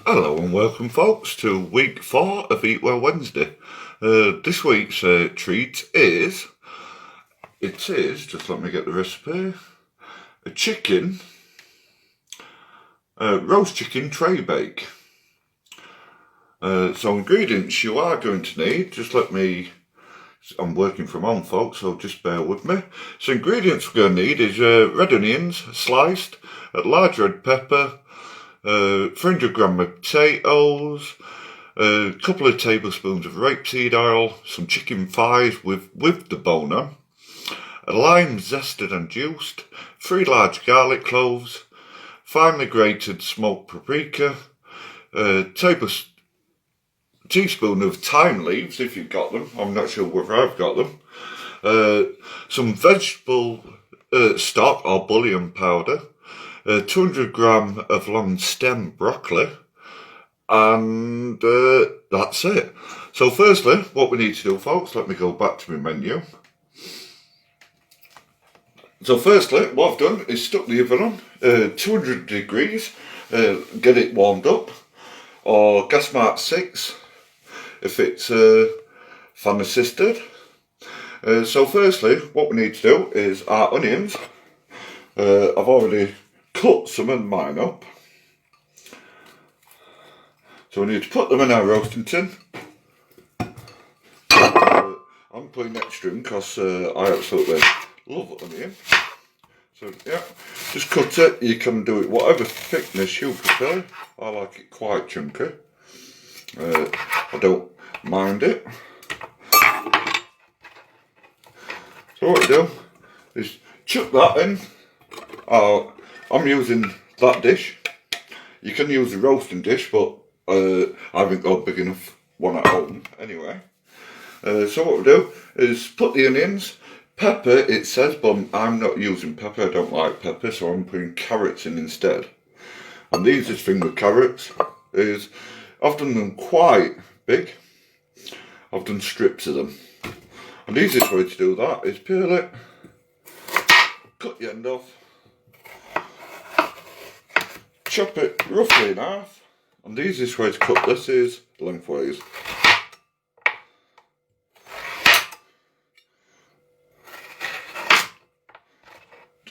Hello and welcome folks to week 4 of Eat Well Wednesday. This week's treat is, just let me get the recipe, a chicken, roast chicken tray bake. So ingredients you are going to need, I'm working from home folks, so just bear with me. So ingredients we're going to need is red onions sliced, a large red pepper, 300 gram of potatoes, a couple of tablespoons of rapeseed oil, some chicken thighs with the bone on, a lime zested and juiced, 3 large garlic cloves, finely grated smoked paprika, a teaspoon of thyme leaves if you've got them. I'm not sure whether I've got them. Some vegetable stock or bouillon powder, 200 gram of long stem broccoli, and that's it. So firstly, what we need to do folks, let me go back to my menu. So firstly, what I've done is stuck the oven on 200 degrees, get it warmed up, or gas mark 6 if it's fan assisted. So firstly, what we need to do is our onions. I've already cut some of mine up. So we need to put them in our roasting tin. I'm putting extra in because I absolutely love onion. So yeah, just cut it. You can do it whatever thickness you prefer. I like it quite chunky. I don't mind it. So what I do is chuck that in. I'm using that dish. You can use a roasting dish, but I haven't got a big enough one at home anyway. So what we do is put the onions, pepper it says, but I'm not using pepper, I don't like pepper, so I'm putting carrots in instead. And the easiest thing with carrots is I've done them quite big. I've done strips of them. And the easiest way to do that is peel it, cut the end off, chop it roughly in half, and the easiest way to cut this is lengthways.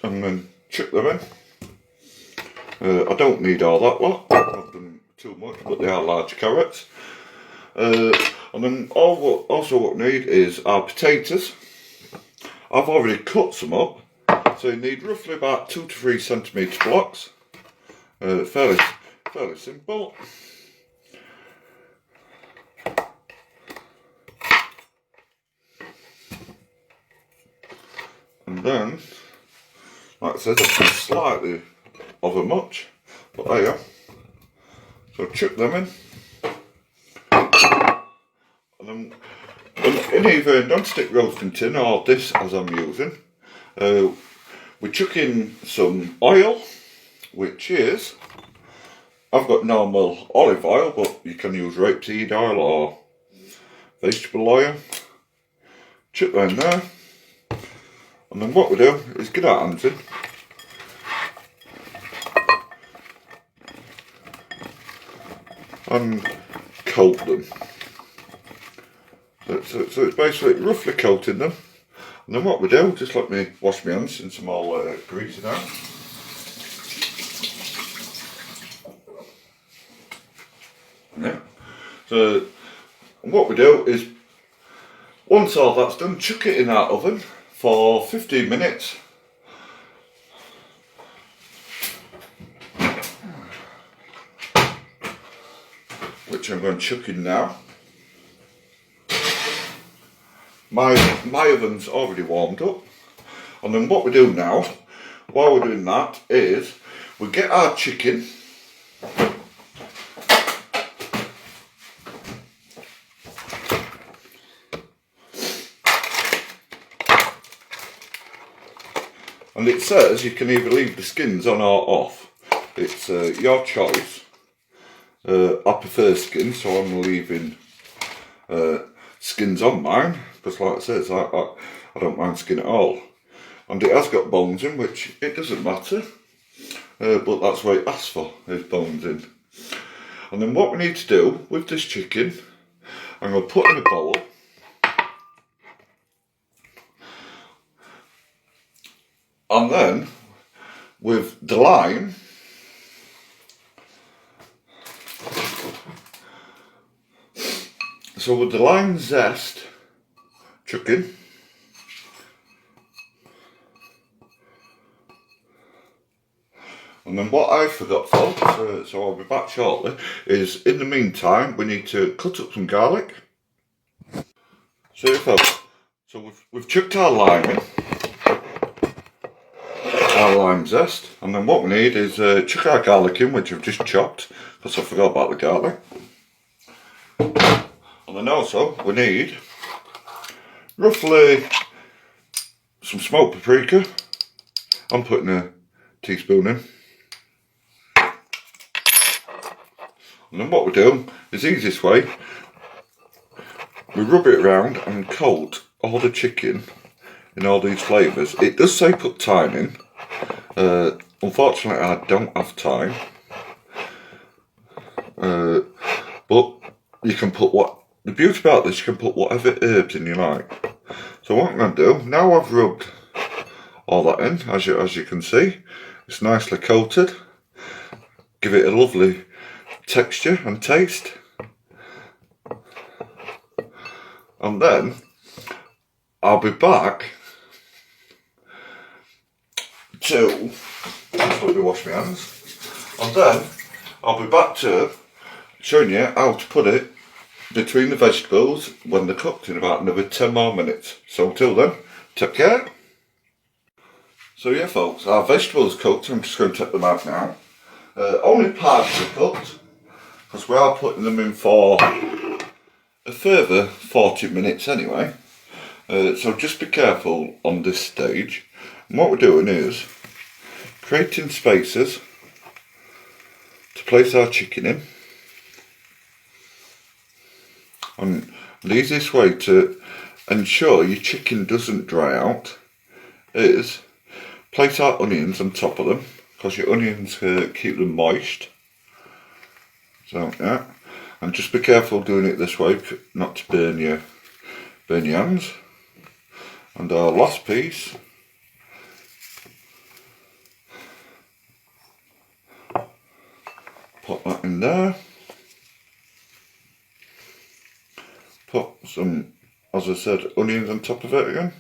And then chuck them in. I don't need all that lot, I've done too much, but they are large carrots. And then also what we need is our potatoes. I've already cut some up, so you need roughly about 2 to 3 centimetre blocks. Fairly simple. And then, like I said, I've done slightly over much, but there you are. So chuck them in. And then in either a non-stick roasting tin or this as I'm using, we chuck in some oil, which is, I've got normal olive oil, but you can use rapeseed oil or vegetable oil. Chuck that in there. And then what we do is get our hands in. And coat them. So it's basically roughly coating them. And then what we do, just let me wash my hands since I'm all greasy now. Yeah. So what we do is, once all that's done, chuck it in our oven for 15 minutes. Which I'm going to chuck in now. My oven's already warmed up. And then what we do now, while we're doing that, is we get our chicken. And it says you can either leave the skins on or off. It's your choice. I prefer skins, so I'm leaving skins on mine, because like I said, I don't mind skin at all. And it has got bones in, which it doesn't matter, but that's what it asks for, is bones in. And then what we need to do with this chicken, I'm going to put in a bowl. And then with the lime, so with the lime zest, chuck in. And then what I forgot, folks, so I'll be back shortly, is in the meantime we need to cut up some garlic. So yeah, folks, so we've chucked our lime in, our lime zest, and then what we need is chuck our garlic in, which I've just chopped, because I forgot about the garlic. And then also we need roughly some smoked paprika. I'm putting a teaspoon in. And then what we do is the easiest way, we rub it around and coat all the chicken in all these flavours. It does say put thyme in. Unfortunately I don't have thyme. But you can put the beauty about this, you can put whatever herbs in you like. So what I'm going to do, now I've rubbed all that in, as you can see, it's nicely coated. Give it a lovely texture and taste. And then I'll be back to, let me wash my hands, and then I'll be back to showing you how to put it between the vegetables when they're cooked in about another 10 more minutes. So until then, take care. So yeah folks, our vegetables cooked, I'm just going to take them out now. Only partially cooked, because we are putting them in for a further 40 minutes anyway. So just be careful on this stage. And what we're doing is creating spaces to place our chicken in. And the easiest way to ensure your chicken doesn't dry out is place our onions on top of them, because your onions keep them moist. So yeah, and just be careful doing it this way not to burn your hands. And our last piece, put that in there. Put some, as I said, onions on top of it again,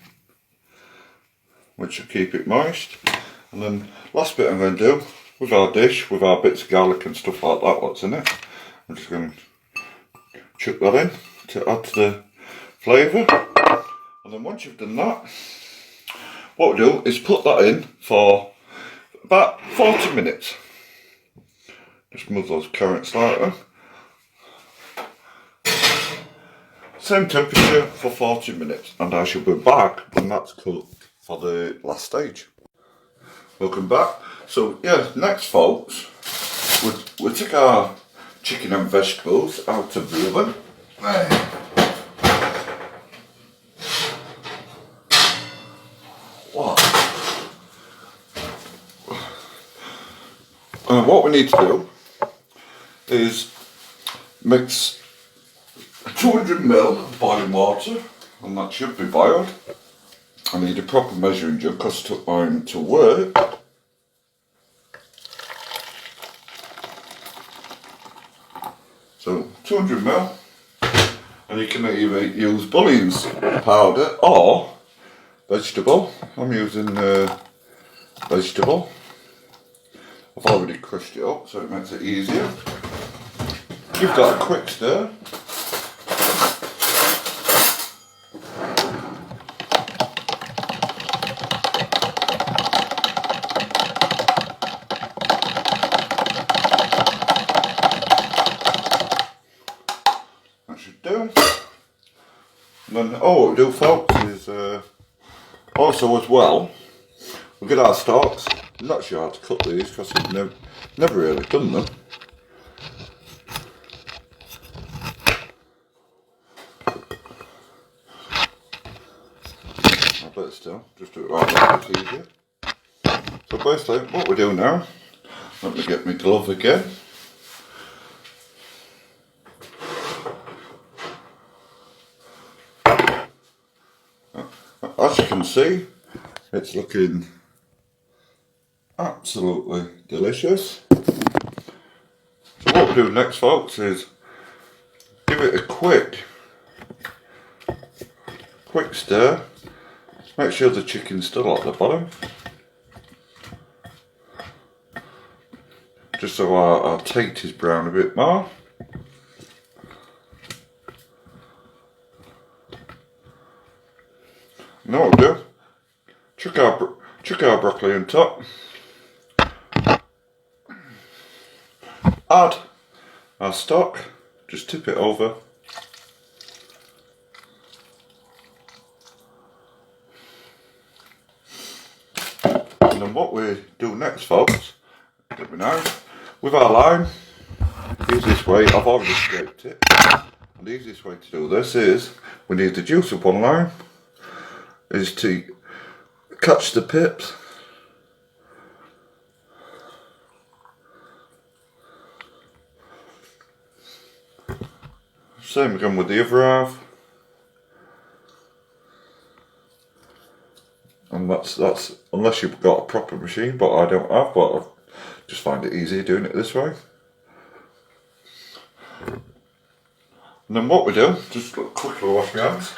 which will keep it moist. And then last bit I'm going to do with our dish, with our bits of garlic and stuff like that, what's in it, I'm just going to chuck that in to add to the flavour. And then once you've done that, what we do is put that in for about 40 minutes. Just move those carrots slightly. Same temperature for 40 minutes, and I shall be back when that's cooked for the last stage. Welcome back. So yeah, next folks, we'll take our chicken and vegetables out of the oven. And what we need to do is mix 200 ml of boiling water, and that should be boiled. I need a proper measuring jug because I took mine to work. So 200 ml, and you can either use bouillon's powder or vegetable. I'm using vegetable. I've already crushed it up so it makes it easier. Give that a quick stir. That should do. And then what we do folks is also as well, we'll get our stalks. I'm not sure how to cut these because I've never really done them. I bet still, just do it right now, it's easier. So basically what we do now, let me get my glove again. as you can see, it's looking absolutely delicious. So what we do next, folks, is give it a quick stir. Make sure the chicken's still at the bottom, just so our taint is brown a bit more. Now what we'll do, chuck our broccoli on top, add our stock, just tip it over, and then what we do next, folks, let me know, with our lime, the easiest way, I've already scraped it, and the easiest way to do this is, we need the juice of one lime, is to catch the pips, same again with the other half, and that's unless you've got a proper machine, but I don't have, but I just find it easier doing it this way. And then what we do, just quickly wash my hands.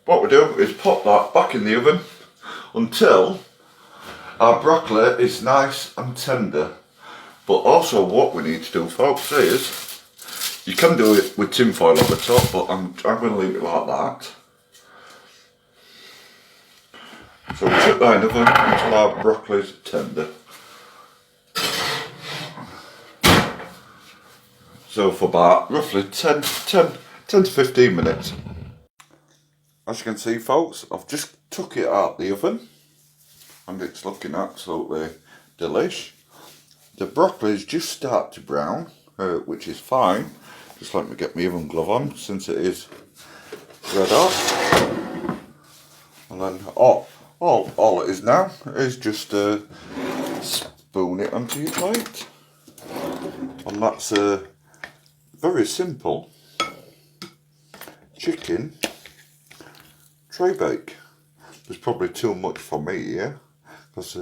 What we do is pop that back in the oven until our broccoli is nice and tender. But also what we need to do, folks, is you can do it with tin foil on the top, but I'm going to leave it like that. So we chuck that in the oven until our broccoli is tender. So for about roughly 10 to 15 minutes. As you can see, folks, I've just took it out the oven and it's looking absolutely delish. The broccoli's just started to brown, which is fine. Just let me get my oven glove on since it is red hot. And then all it is now is just spoon it onto your plate. And that's very simple chicken tray bake. There's probably too much for me here, because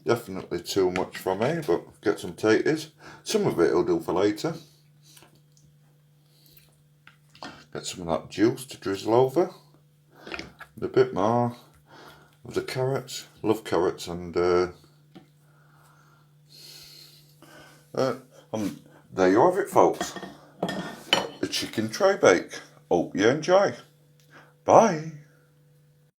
definitely too much for me, but get some taters. Some of it will do for later. Get some of that juice to drizzle over. And a bit more of the carrots. Love carrots, and there you have it, folks. A chicken tray bake. Hope you enjoy. Bye.